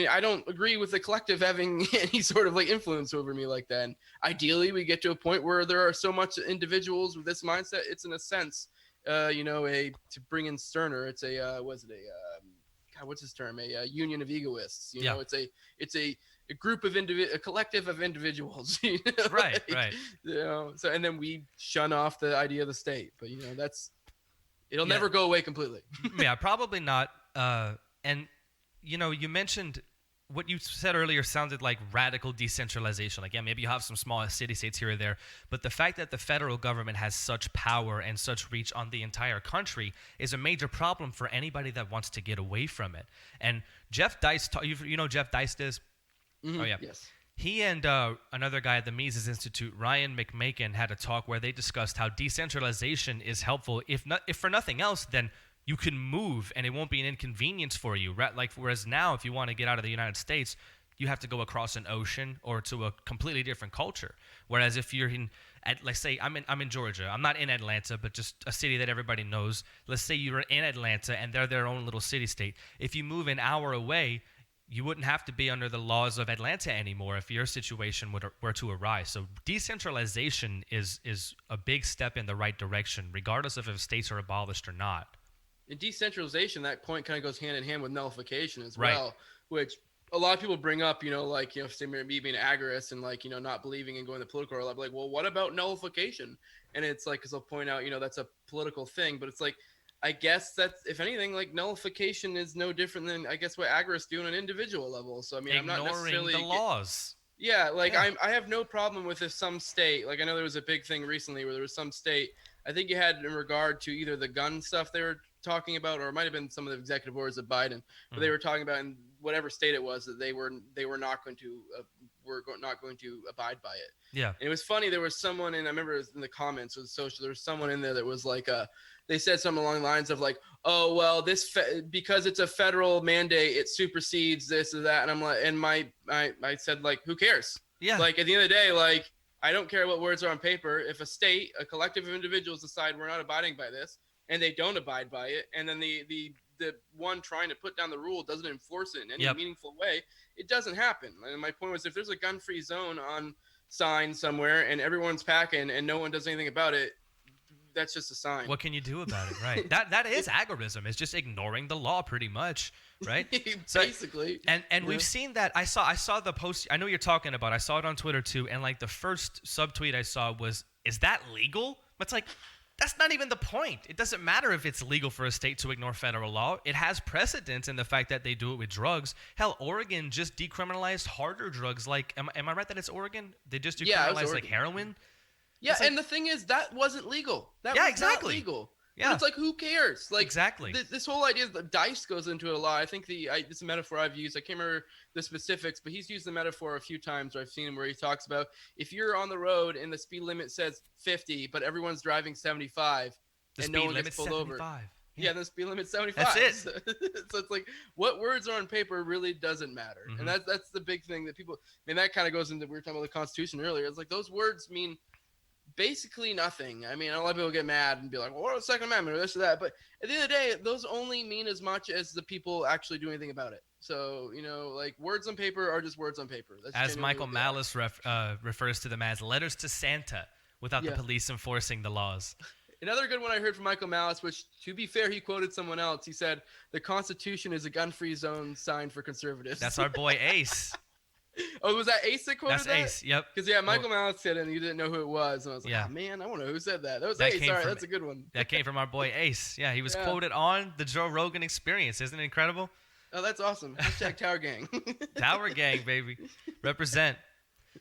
Speaker 2: I don't agree with the collective having any sort of like influence over me like that. And ideally, we get to a point where there are so much individuals with this mindset. It's in a sense, to bring in Sterner, it's what's his term? A union of egoists. It's a group of a collective of individuals.
Speaker 1: Right.
Speaker 2: So, and then we shun off the idea of the state, but it'll never go away completely.
Speaker 1: Yeah, probably not. And you mentioned what you said earlier sounded like radical decentralization. Like, yeah, maybe you have some small city states here or there, but the fact that the federal government has such power and such reach on the entire country is a major problem for anybody that wants to get away from it. And Jeff Deist, Jeff Deist is?
Speaker 2: Mm-hmm.
Speaker 1: Oh, yeah.
Speaker 2: Yes.
Speaker 1: He and another guy at the Mises Institute, Ryan McMakin, had a talk where they discussed how decentralization is helpful. If for nothing else, then you can move and it won't be an inconvenience for you. Like, whereas now, if you want to get out of the United States, you have to go across an ocean or to a completely different culture. Whereas if you're let's say I'm in Georgia. I'm not in Atlanta, but just a city that everybody knows. Let's say you're in Atlanta and they're their own little city state. If you move an hour away, you wouldn't have to be under the laws of Atlanta anymore if your situation were to arise. So decentralization is a big step in the right direction, regardless of if states are abolished or not.
Speaker 2: In decentralization, that point kind of goes hand in hand with nullification as
Speaker 1: Right.
Speaker 2: well, which a lot of people bring up, say me being agorist and not believing in going the political route. Like, well, what about nullification? And it's like, because they'll point out, that's a political thing, but it's like, I guess that's, if anything, like, nullification is no different than, I guess, what agorists do on an individual level. So, I mean,
Speaker 1: Ignoring
Speaker 2: I'm not necessarily
Speaker 1: the laws.
Speaker 2: Yeah, like
Speaker 1: Yeah.
Speaker 2: I have no problem with if some state, like I know there was a big thing recently where there was some state, I think you had in regard to either the gun stuff they were talking about, or it might have been some of the executive orders of Biden, but they were talking about in whatever state it was that they were not going to not going to abide by it.
Speaker 1: Yeah.
Speaker 2: And it was funny. There was someone in, I remember it was in the comments with social. There was someone in there that was like, they said something along the lines of like, oh well, because it's a federal mandate, it supersedes this or that. And I'm like, and I said like, who cares?
Speaker 1: Yeah.
Speaker 2: Like at the end of the day, like I don't care what words are on paper. If a collective of individuals decide we're not abiding by this, and they don't abide by it, and then the one trying to put down the rule doesn't enforce it in any meaningful way, it doesn't happen. And my point was, if there's a gun-free zone on sign somewhere and everyone's packing and no one does anything about it, that's just a sign.
Speaker 1: What can you do about it, right? That is agorism. It's just ignoring the law, pretty much, right?
Speaker 2: Basically.
Speaker 1: And we've seen that. I saw the post. I know what you're talking about. I saw it on Twitter too. And like the first subtweet I saw was, "Is that legal?" It's like, that's not even the point. It doesn't matter if it's legal for a state to ignore federal law. It has precedence in the fact that they do it with drugs. Hell, Oregon just decriminalized harder drugs. Like, am I right that it's Oregon? They just decriminalized like heroin.
Speaker 2: Yeah, and the thing is, that wasn't legal. That was not legal.
Speaker 1: Yeah,
Speaker 2: but it's like, who cares? Like,
Speaker 1: exactly.
Speaker 2: This whole idea that dice goes into it a lot. I think it's a metaphor I've used. I can't remember the specifics, but he's used the metaphor a few times where I've seen him where he talks about if you're on the road and the speed limit says 50, but everyone's driving 75, and no one gets pulled over. Yeah, the speed limit's 75.
Speaker 1: That's it.
Speaker 2: So it's like, what words are on paper really doesn't matter, and that's the big thing that people. I mean, that kind of goes into, we were talking about the Constitution earlier. It's like those words mean basically nothing. I mean, a lot of people get mad and be like, well, what is the Second Amendment or this or that? But at the end of the day, those only mean as much as the people actually do anything about it. So, like words on paper are just words on paper. That's
Speaker 1: as Michael Malice refers to them as letters to Santa without the police enforcing the laws.
Speaker 2: Another good one I heard from Michael Malice, which, to be fair, he quoted someone else. He said, the Constitution is a gun-free zone sign for conservatives.
Speaker 1: That's our boy Ace.
Speaker 2: Oh, was that Ace that quoted that?
Speaker 1: That's Ace, yep.
Speaker 2: Because, Michael Malice said it, and you didn't know who it was. And I was like, oh, man, I want to know who said that. That was Ace. All right, that's a good one.
Speaker 1: That came from our boy Ace. Yeah, he was quoted on the Joe Rogan Experience. Isn't it incredible?
Speaker 2: Oh, that's awesome. Hashtag Tower Gang.
Speaker 1: Tower Gang, baby. Represent.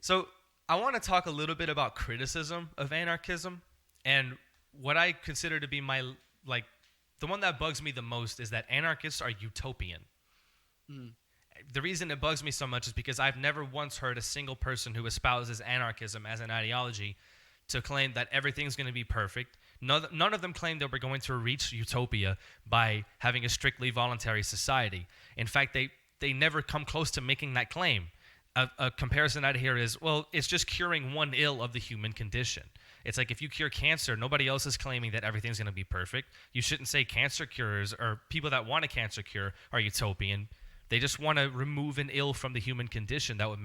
Speaker 1: So I want to talk a little bit about criticism of anarchism. And what I consider to be the one that bugs me the most is that anarchists are utopian. The reason it bugs me so much is because I've never once heard a single person who espouses anarchism as an ideology to claim that everything's going to be perfect. None of them claim that we're going to reach utopia by having a strictly voluntary society. In fact, they never come close to making that claim. A comparison I'd hear is, well, it's just curing one ill of the human condition. It's like if you cure cancer, nobody else is claiming that everything's going to be perfect. You shouldn't say cancer curers or people that want a cancer cure are utopian. They just want to remove an ill from the human condition that would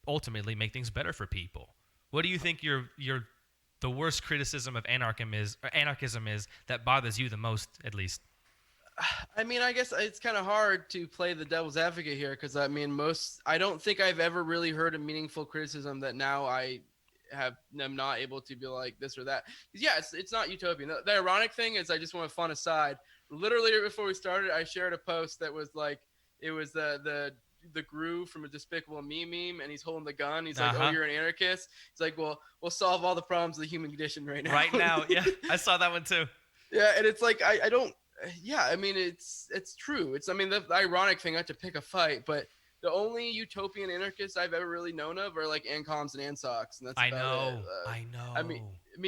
Speaker 1: ultimately make things better for people. What do you think the worst criticism of anarchism is that bothers you the most, at least?
Speaker 2: I mean, I guess it's kind of hard to play the devil's advocate here because, I mean, I don't think I've ever really heard a meaningful criticism that now I'm not able to be like this or that. Yeah, it's not utopian. The ironic thing is, I just want a fun aside. Literally before we started, I shared a post that was like, it was the Gru from a Despicable Me meme, and he's holding the gun. He's like, oh, you're an anarchist? He's like, well, we'll solve all the problems of the human condition right now.
Speaker 1: Right now, yeah. I saw that one too.
Speaker 2: Yeah, and it's like, I don't, yeah, I mean, it's true. I mean, the ironic thing, not to pick a fight, but the only utopian anarchists I've ever really known of are like ANCOMs and ANSOCs, and that's about it.
Speaker 1: I know.
Speaker 2: I mean,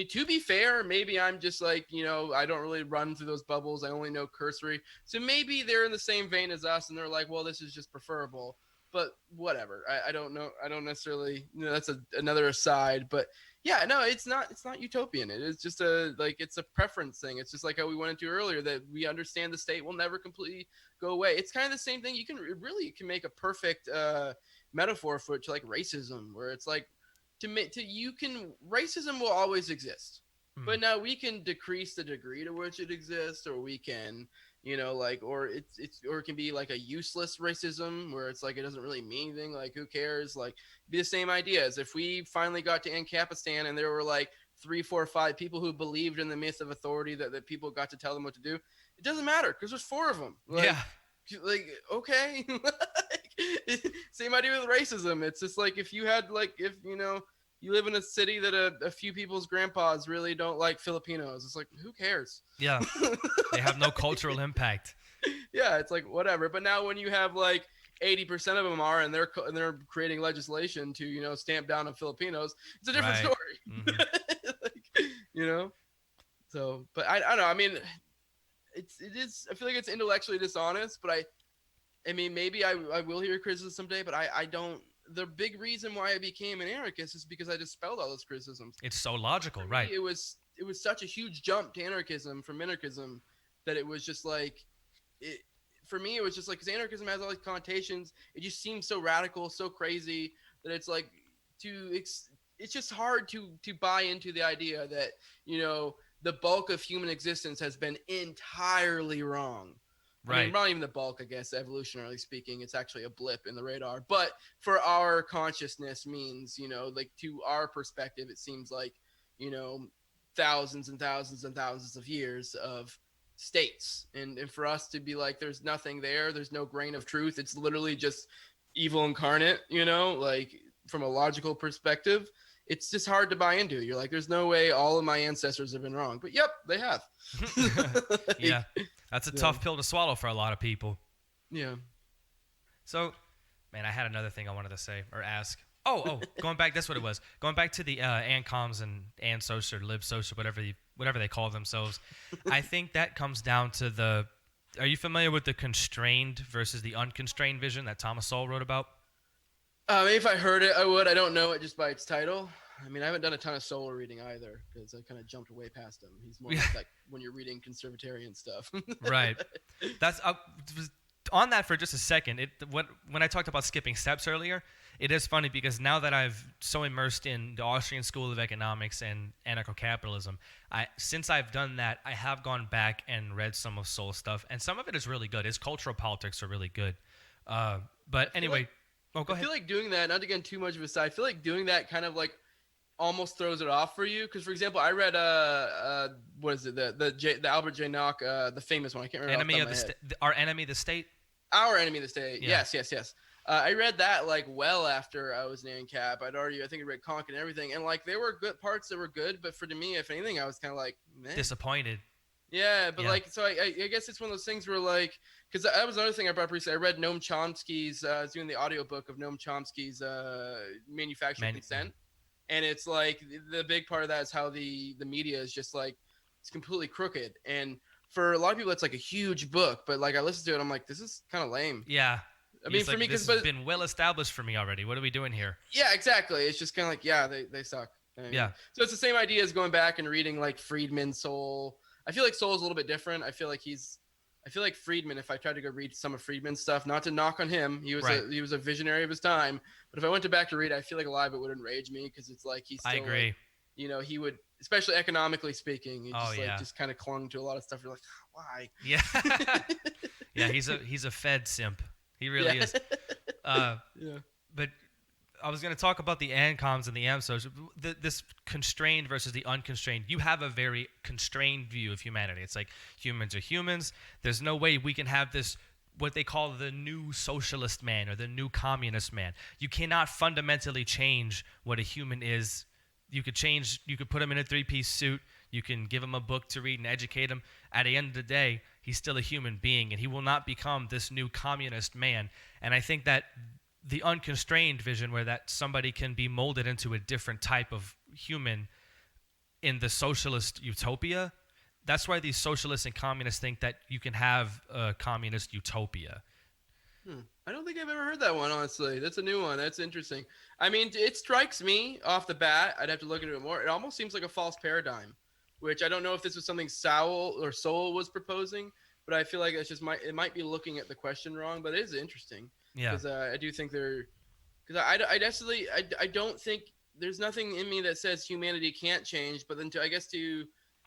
Speaker 2: to be fair, maybe I'm just like, I don't really run through those bubbles. I only know cursory. So maybe they're in the same vein as us, and they're like, well, this is just preferable. But whatever. I don't know. I don't necessarily. That's another aside. But yeah, no, it's not utopian. It is just it's a preference thing. It's just like how we went into earlier, that we understand the state will never completely go away. It's kind of the same thing. You can make a perfect metaphor for it to like racism, where it's like racism will always exist, but now we can decrease the degree to which it exists, or we can or it can be like a useless racism where it's like it doesn't really mean anything, like who cares, like be the same idea as if we finally got to Ancapistan and there were like 3, 4, 5 people who believed in the myth of authority that people got to tell them what to do. It doesn't matter because there's 4 of them. Like, okay. Same idea with racism. It's just like if you had like if you live in a city that a few people's grandpas really don't like Filipinos. It's like, who cares?
Speaker 1: Yeah. They have no cultural impact.
Speaker 2: Yeah, it's like whatever. But now when you have like 80% of them are, and they're creating legislation to stamp down on Filipinos, it's a different
Speaker 1: Right.
Speaker 2: story.
Speaker 1: Mm-hmm.
Speaker 2: Like, So, but I don't know. I mean, it is. I feel like it's intellectually dishonest, but I mean, maybe I will hear criticism someday, but I don't. The big reason why I became an anarchist is because I dispelled all those criticisms.
Speaker 1: It's so logical,
Speaker 2: For me,
Speaker 1: right?
Speaker 2: it was such a huge jump to anarchism from minarchism that it was just like it. For me, it was just like because anarchism has all these connotations. It just seems so radical, so crazy that it's like it's just hard to buy into the idea that the bulk of human existence has been entirely wrong.
Speaker 1: Right.
Speaker 2: I mean, not even the bulk, I guess, evolutionarily speaking. It's actually a blip in the radar. But for our consciousness means, like to our perspective, it seems like, thousands and thousands and thousands of years of states. And for us to be like, there's nothing there, there's no grain of truth. It's literally just evil incarnate, like from a logical perspective. It's just hard to buy into. You're like, there's no way all of my ancestors have been wrong. But yep, they have.
Speaker 1: Yeah. That's a tough pill to swallow for a lot of people.
Speaker 2: Yeah.
Speaker 1: So, man, I had another thing I wanted to say or ask. Oh, going back, that's what it was. Going back to the ANCOMs and ANSOC or LibSoc, whatever they call themselves. I think that comes down to are you familiar with the constrained versus the unconstrained vision that Thomas Sowell wrote about?
Speaker 2: Maybe if I heard it, I would. I don't know it just by its title. I mean, I haven't done a ton of Sowell reading either because I kind of jumped way past him. He's more like when you're reading conservatarian stuff.
Speaker 1: Right. That's on that for just a second. When I talked about skipping steps earlier, it is funny because now that I've so immersed in the Austrian School of Economics and anarcho-capitalism, since I've done that, I have gone back and read some of Sowell's stuff, and some of it is really good. His cultural politics are really good. But anyway. Go ahead.
Speaker 2: I feel like doing that, not to get too much of a side, I feel like doing that kind of like almost throws it off for you. Because, for example, I read, what is it, the Albert J. Nock, the famous one. I can't remember.
Speaker 1: Our Enemy the State?
Speaker 2: Our Enemy of the State.
Speaker 1: Yeah.
Speaker 2: Yes. I read that like well after I was in ANCAP. I think I read Conk and everything. And like there were good parts that were good. But for me, if anything, I was kind of like, meh.
Speaker 1: Disappointed.
Speaker 2: Yeah, but like, so I guess it's one of those things where like, because that was another thing I brought up recently. I read Noam Chomsky's, I was doing the audiobook of Noam Chomsky's Manufacturing Consent. And it's like, the big part of that is how the media is just like, it's completely crooked. And for a lot of people, it's like a huge book. But like, I listened to it, I'm like, this is kind of lame.
Speaker 1: Yeah.
Speaker 2: I mean, for me,
Speaker 1: because it's been well established for me already. What are we doing here?
Speaker 2: Yeah, exactly. It's just kind of like, yeah, they suck.
Speaker 1: Yeah.
Speaker 2: So it's the same idea as going back and reading like Friedman, Sowell. I feel like Sowell's a little bit different. I feel like Friedman, if I tried to go read some of Friedman's stuff, not to knock on him, he was a visionary of his time. But if I went back to read, I feel like a lot of it would enrage me because it's like he's still,
Speaker 1: I agree.
Speaker 2: Like, he would, especially economically speaking, he just just kind of clung to a lot of stuff. You're like, why?
Speaker 1: Yeah. Yeah, he's a Fed simp. He really is. But I was going to talk about the ANCOMs and the AMSOs. This constrained versus the unconstrained. You have a very constrained view of humanity. It's like humans are humans. There's no way we can have this, what they call the new socialist man or the new communist man. You cannot fundamentally change what a human is. You could put him in a three-piece suit. You can give him a book to read and educate him. At the end of the day, he's still a human being, and he will not become this new communist man. And I think that the unconstrained vision where that somebody can be molded into a different type of human in the socialist utopia, that's why these socialists and communists think that you can have a communist utopia.
Speaker 2: I don't think I've ever heard that one, honestly. That's a new one. That's interesting. I mean, it strikes me off the bat. I'd have to look into it more. It almost seems like a false paradigm, which I don't know if this was something Sowell was proposing, but I feel like it might be looking at the question wrong, but it is interesting.
Speaker 1: Yeah.
Speaker 2: Because I do think because I don't think there's nothing in me that says humanity can't change, but then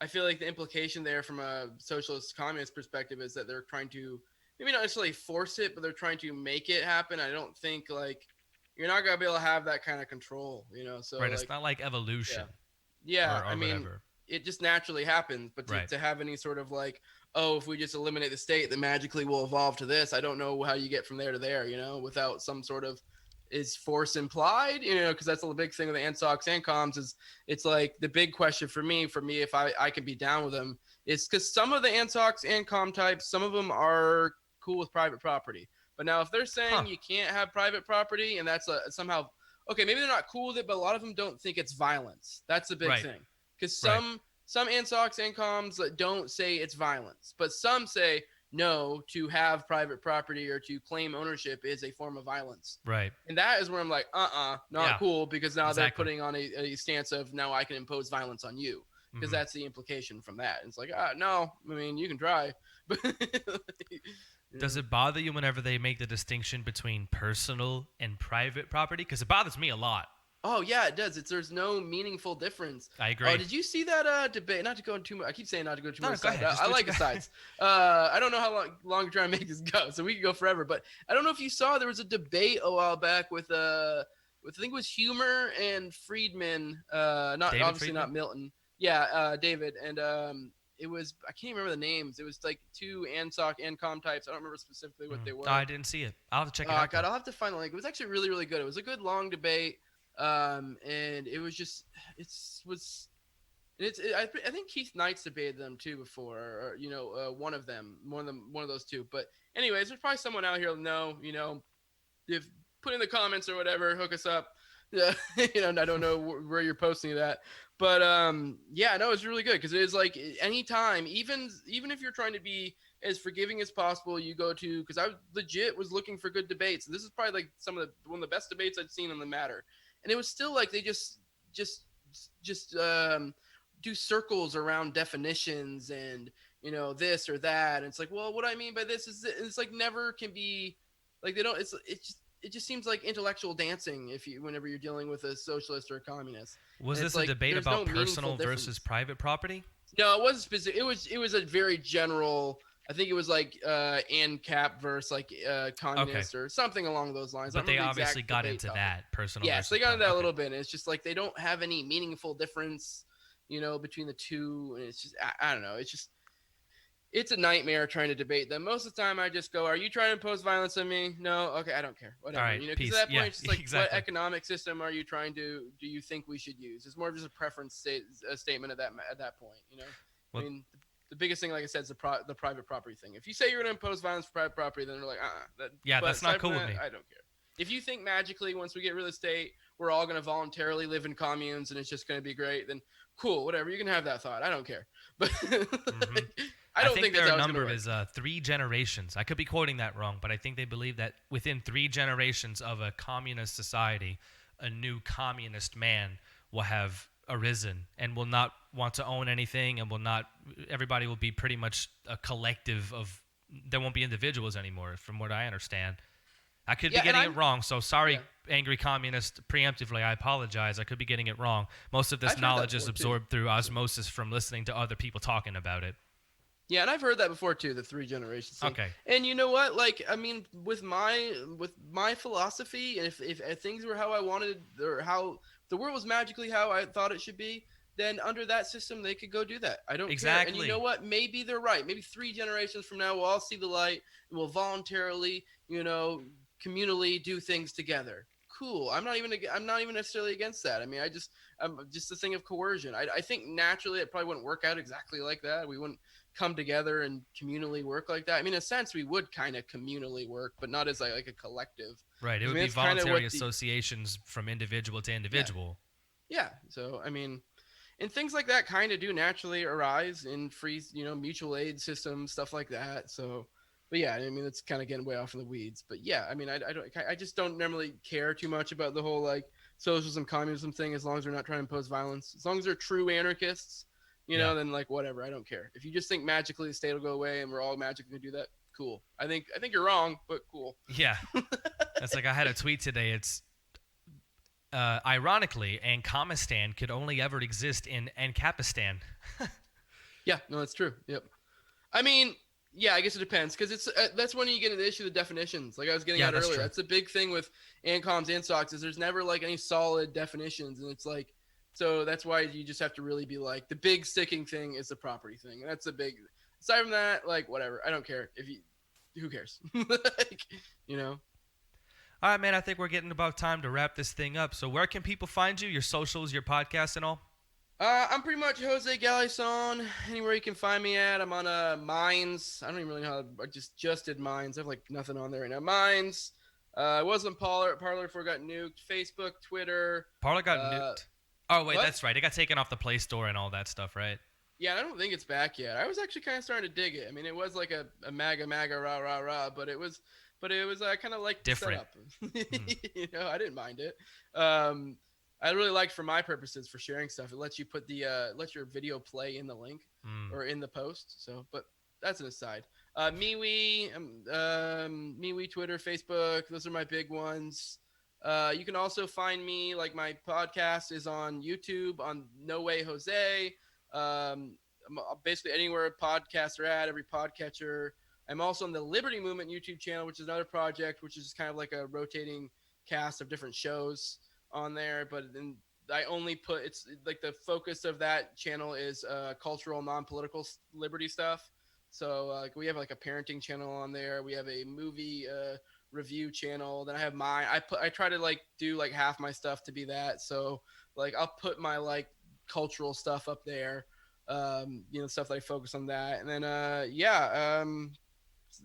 Speaker 2: I feel like the implication there from a socialist communist perspective is that they're trying to maybe not necessarily force it, but they're trying to make it happen. I don't think like you're not gonna be able to have that kind of control, So
Speaker 1: right, it's not like evolution.
Speaker 2: Yeah,
Speaker 1: or
Speaker 2: I mean,
Speaker 1: whatever.
Speaker 2: it just naturally happens. But
Speaker 1: right.
Speaker 2: to have any sort of like, oh, if we just eliminate the state, then magically we'll evolve to this. I don't know how you get from there to there, without some sort of is force implied, because that's the big thing with the ANSOCs and comms is it's like the big question for me, if I can be down with them is because some of the ANSOCs and comm types, some of them are cool with private property. But now if they're saying you can't have private property and that's somehow, okay, maybe they're not cool with it, but a lot of them don't think it's violence. That's the big thing. Because some ANSOCs and comms don't say it's violence, but some say no, to have private property or to claim ownership is a form of violence.
Speaker 1: Right.
Speaker 2: And that is where I'm like, not cool, because now they're putting on a stance of now I can impose violence on you, because that's the implication from that. And it's like, no, I mean, you can try. But
Speaker 1: Does it bother you whenever they make the distinction between personal and private property? Because it bothers me a lot.
Speaker 2: Oh, yeah, it does. There's no meaningful difference.
Speaker 1: I agree.
Speaker 2: Oh, did you see that debate? Not to go into too much. I keep saying not to go too much.
Speaker 1: I
Speaker 2: like the sides. I don't know how long you're trying to make this go, so we could go forever. But I don't know if you saw, there was a debate a while back with I think it was Humer and Friedman. Not Milton. Yeah, David. And it was, I can't even remember the names. It was like two ANSOC and comm types. I don't remember specifically what they were.
Speaker 1: I didn't see it. I'll have to check it out.
Speaker 2: God, I'll have to find the link. It was actually really, really good. It was a good long debate. And it was just, I think Keith Knight's debated them too before, or one of those two. But anyways, there's probably someone out here who'll know, if put in the comments or whatever, hook us up. Yeah, I don't know where you're posting it at, but yeah, no, it's really good because it is like anytime, even if you're trying to be as forgiving as possible, you go to, because I legit was looking for good debates, and this is probably like one of the best debates I've seen on the matter. And it was still like they just do circles around definitions and this or that. And it's like, well, what I mean by this is it's like never can be like they don't. It just seems like intellectual dancing whenever you're dealing with a socialist or a communist.
Speaker 1: Was this a debate about personal versus private property?
Speaker 2: No, it wasn't specific. It was a very general. I think it was like ANCAP versus like communist or something along those lines.
Speaker 1: But they obviously got into that personal.
Speaker 2: Yes, they got into that a little bit. And it's just like they don't have any meaningful difference, between the two. And it's just I don't know. It's a nightmare trying to debate them. Most of the time, I just go, "Are you trying to impose violence on me? No, okay, I don't care. Whatever."
Speaker 1: All right,
Speaker 2: because at that point, it's just like, what economic system are you do you think we should use? It's more of just a preference statement at that point.
Speaker 1: Well,
Speaker 2: I mean. The biggest thing, like I said, is the private property thing. If you say you're going to impose violence for private property, then they're like,
Speaker 1: that's not cool with me.
Speaker 2: I don't care. If you think magically once we get rid of the state, we're all going to voluntarily live in communes and it's just going to be great, then cool, whatever. You can have that thought. I don't care. But I don't think
Speaker 1: their number is 3 generations. I could be quoting that wrong, but I think they believe that within 3 generations of a communist society, a new communist man will have arisen and will not want to own anything, and everybody will be pretty much a collective of, there won't be individuals anymore, from what I understand. I could be getting it wrong, so sorry, angry communist, preemptively, I apologize. I could be getting it wrong. Most of this knowledge is absorbed through osmosis from listening to other people talking about it.
Speaker 2: Yeah, and I've heard that before too, the 3 generations thing.
Speaker 1: Okay.
Speaker 2: And you know what? Like, I mean, with my philosophy, and if things were how I wanted, or how the world was magically how I thought it should be, then under that system, they could go do that. I don't care. And you know what? Maybe they're right. Maybe 3 generations from now, we'll all see the light and we'll voluntarily, communally do things together. Cool. I'm not even necessarily against that. I mean, I'm just the thing of coercion. I think naturally it probably wouldn't work out exactly like that. We wouldn't come together and communally work like that. I mean, in a sense, we would kind of communally work, but not as like a collective.
Speaker 1: Right. It would be voluntary associations from individual to individual.
Speaker 2: Yeah. So, I mean, and things like that kind of do naturally arise in free, mutual aid systems, stuff like that. So, but yeah, I mean, it's kind of getting way off in the weeds. But yeah, I mean, I just don't normally care too much about the whole like socialism, communism thing, as long as they're not trying to impose violence. As long as they're true anarchists, then like whatever, I don't care. If you just think magically the state will go away and we're all magically gonna do that, cool. I think you're wrong, but cool.
Speaker 1: Yeah, that's like I had a tweet today. It's ironically, Ankapistan could only ever exist in Ancapistan.
Speaker 2: Yeah, no, that's true. Yep. I mean, yeah, I guess it depends, because it's that's when you get into the issue of the definitions. Like I was getting at earlier, that's a big thing with ANCOMs and SOCs, is there's never like any solid definitions, and it's like, so that's why you just have to really be like, the big sticking thing is the property thing, and that's aside from that, like, whatever. I don't care who cares? Like, you know.
Speaker 1: All right, man. I think we're getting about time to wrap this thing up. So where can people find you? Your socials, your podcast, and all.
Speaker 2: I'm pretty much Jose Galison. Anywhere you can find me at. I'm on Minds. I don't even really know how. I just did Minds. I have like nothing on there right now. Minds. I was on Parler before it got nuked. Facebook, Twitter.
Speaker 1: Parler got nuked. Oh wait,
Speaker 2: what?
Speaker 1: that's right. It got taken off the Play Store and all that stuff, right?
Speaker 2: Yeah, I don't think it's back yet. I was actually kind of starting to dig it. I mean, it was like a MAGA rah rah rah, but it was kind of like
Speaker 1: different.
Speaker 2: You know, I didn't mind it. I really liked, for my purposes, for sharing stuff. It lets you put let your video play in the link or in the post. So, but that's an aside. MeWe, Twitter, Facebook. Those are my big ones. You can also find me, like, my podcast is on YouTube on No Way Jose. Basically anywhere podcasts are at, every podcatcher. I'm also on the Liberty Movement YouTube channel, which is another project, which is kind of like a rotating cast of different shows on there. But then I only put, it's like the focus of that channel is cultural, non-political liberty stuff. So we have like a parenting channel on there. We have a movie review channel. Then I have mine. I try to like do like half my stuff to be that. So like I'll put my like cultural stuff up there, stuff that I focus on that. And then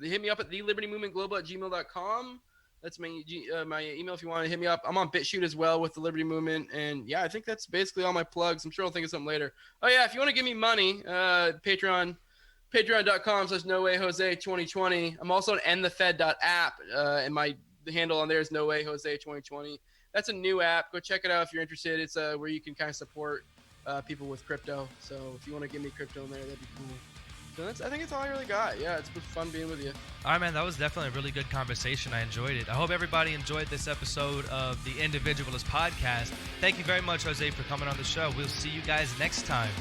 Speaker 2: hit me up at thelibertymovementglobal@gmail.com. That's my email if you want to hit me up. I'm on BitChute as well with the Liberty Movement. And yeah, I think that's basically all my plugs. I'm sure I'll think of something later. Oh yeah, if you want to give me money, patreon.com/NoWayJose2020. I'm also on endthefed.app, and my handle on there is NoWayJose2020. That's a new app. Go check it out if you're interested. It's where you can kind of support people with crypto. So if you want to give me crypto in there, that'd be cool. So I think it's all I really got. Yeah, it's been fun being with you.
Speaker 1: All right, man. That was definitely a really good conversation. I enjoyed it. I hope everybody enjoyed this episode of the Individualist podcast. Thank you very much, Jose, for coming on the show. We'll see you guys next time.